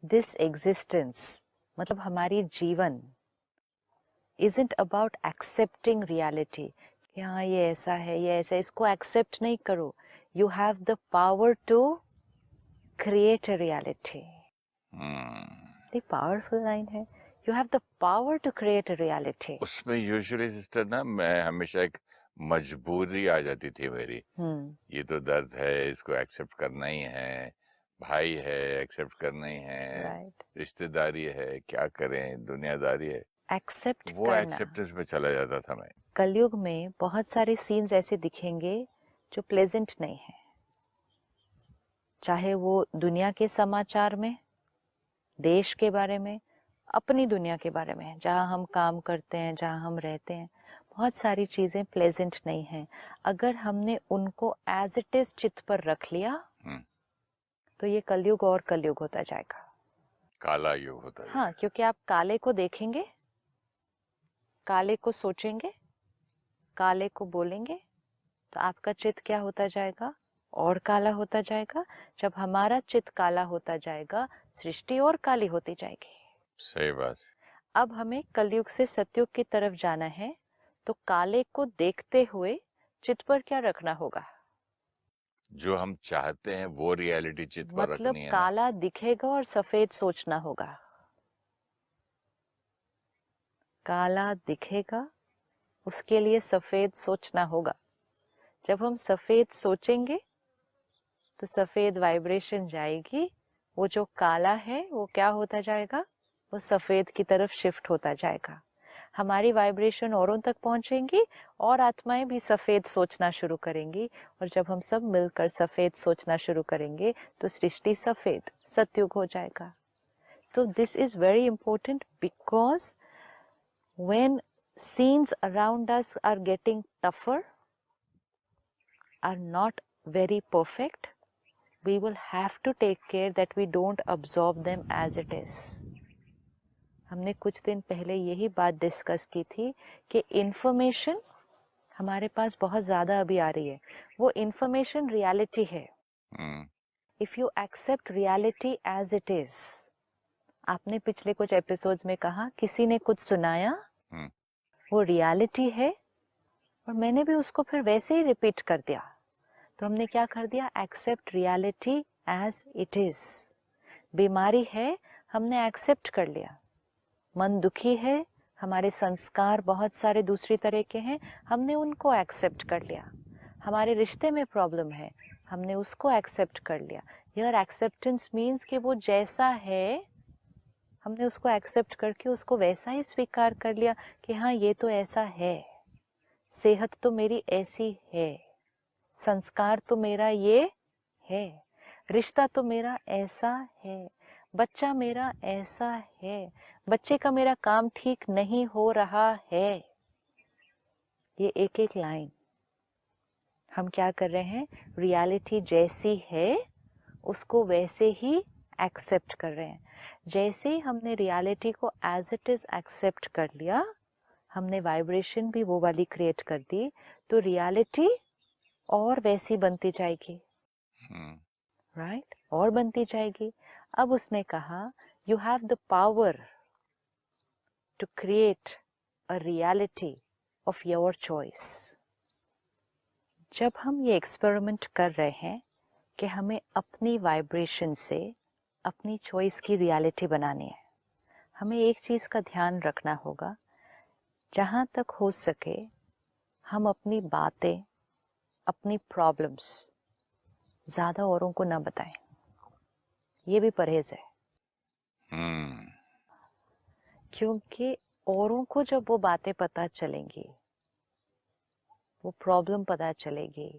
This existence मतलब हमारी जीवन isn't about accepting reality कि हाँ ये ऐसा है, ये ऐसा, इसको एक्सेप्ट नहीं करो. You have the power to create a reality. ये पावरफुल लाइन है. You have the power to create a reality. उसमें यूजुअली सिस्टर ना मैं हमेशा एक मजबूरी आ जाती थी मेरी. ये तो दर्द है, इसको एक्सेप्ट करना ही है, भाई है एक्सेप्ट करना ही है, Right. रिश्तेदारी है, क्या करें, दुनियादारी है, एक्सेप्ट वो करना. एक्सेप्टेंस में चला जाता था मैं. कलयुग में बहुत सारे सीन्स ऐसे दिखेंगे जो प्लेजेंट नहीं है, चाहे वो दुनिया के समाचार में, देश के बारे में, अपनी दुनिया के बारे में, जहाँ हम काम करते हैं, जहाँ हम रहते हैं, बहुत सारी चीजें प्लेजेंट नहीं हैं. अगर हमने उनको एज इट इज चित्त पर रख लिया तो ये कलयुग और कलयुग होता जाएगा, काला युग होता है. हाँ, क्योंकि आप काले को देखेंगे, काले को सोचेंगे, काले को बोलेंगे, तो आपका चित्त क्या होता जाएगा? और काला होता जाएगा. जब हमारा चित्त काला होता जाएगा, सृष्टि और काली होती जाएगी. सही बात. अब हमें कलयुग से सतयुग की तरफ जाना है, तो काले को देखते हुए चित्त पर क्या रखना होगा? जो हम चाहते हैं वो रियलिटी चित्त पर मतलब रखनी है. काला दिखेगा और सफेद सोचना होगा. काला दिखेगा, उसके लिए सफेद सोचना होगा. जब हम सफेद सोचेंगे तो सफेद वाइब्रेशन जाएगी, वो जो काला है वो क्या होता जाएगा? वो सफेद की तरफ शिफ्ट होता जाएगा. हमारी वाइब्रेशन औरों तक पहुंचेंगी और आत्माएं भी सफेद सोचना शुरू करेंगी, और जब हम सब मिलकर सफेद सोचना शुरू करेंगे तो सृष्टि सफेद सतयुग हो जाएगा. तो this is very important because when scenes around us are getting tougher, are not very perfect, we will have to take care that we don't absorb them as it is. हमने कुछ दिन पहले यही बात डिस्कस की थी कि information हमारे पास बहुत ज़्यादा अभी आ रही है. वो इंफॉर्मेशन रियलिटी है. If you accept reality as it is, आपने पिछले कुछ एपिसोड्स में कहा किसी ने कुछ सुनाया, वो रियलिटी है और मैंने भी उसको फिर वैसे ही रिपीट कर दिया. तो हमने क्या कर दिया? Accept reality as it is. बीमारी है, हमने एक्सेप्ट कर लिया. मन दुखी है, हमारे संस्कार बहुत सारे दूसरी तरह के हैं, हमने उनको एक्सेप्ट कर लिया. हमारे रिश्ते में प्रॉब्लम है, हमने उसको एक्सेप्ट कर लिया. हियर एक्सेप्टेंस मीन्स कि वो जैसा है हमने उसको एक्सेप्ट करके उसको वैसा ही स्वीकार कर लिया कि हाँ ये तो ऐसा है, सेहत तो मेरी ऐसी है, संस्कार तो मेरा ये है, रिश्ता तो मेरा ऐसा है, बच्चा मेरा ऐसा है, बच्चे का मेरा काम ठीक नहीं हो रहा है. ये एक एक लाइन हम क्या कर रहे हैं? रियलिटी जैसी है उसको वैसे ही एक्सेप्ट कर रहे हैं. जैसे ही हमने रियलिटी को एज इट इज एक्सेप्ट कर लिया, हमने वाइब्रेशन भी वो वाली क्रिएट कर दी, तो रियलिटी और वैसी बनती जाएगी. राइट? और बनती जाएगी. अब उसने कहा you have the power to create a reality of your choice. जब हम ये एक्सपेरिमेंट कर रहे हैं कि हमें अपनी वाइब्रेशन से अपनी चॉइस की रियलिटी बनानी है, हमें एक चीज़ का ध्यान रखना होगा, जहाँ तक हो सके हम अपनी बातें, अपनी प्रॉब्लम्स ज़्यादा औरों को ना बताएं. ये भी परहेज है. क्योंकि औरों को जब वो बातें पता चलेंगी, वो प्रॉब्लम पता चलेगी,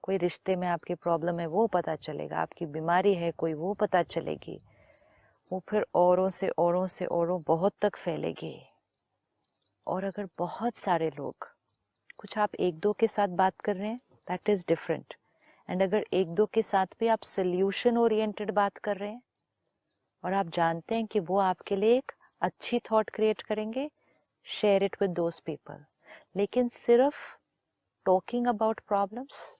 कोई रिश्ते में आपकी प्रॉब्लम है वो पता चलेगा, आपकी बीमारी है कोई वो पता चलेगी, वो फिर औरों से औरों बहुत तक फैलेगी. और अगर बहुत सारे लोग, कुछ आप एक दो के साथ बात कर रहे हैं, दैट इज़ डिफरेंट. एंड अगर एक दो के साथ भी आप सोल्यूशन ओरिएंटेड बात कर रहे हैं और आप जानते हैं कि वो आपके लिए एक अच्छी थॉट क्रिएट करेंगे, share it with those people. लेकिन सिर्फ टॉकिंग अबाउट प्रॉब्लम्स,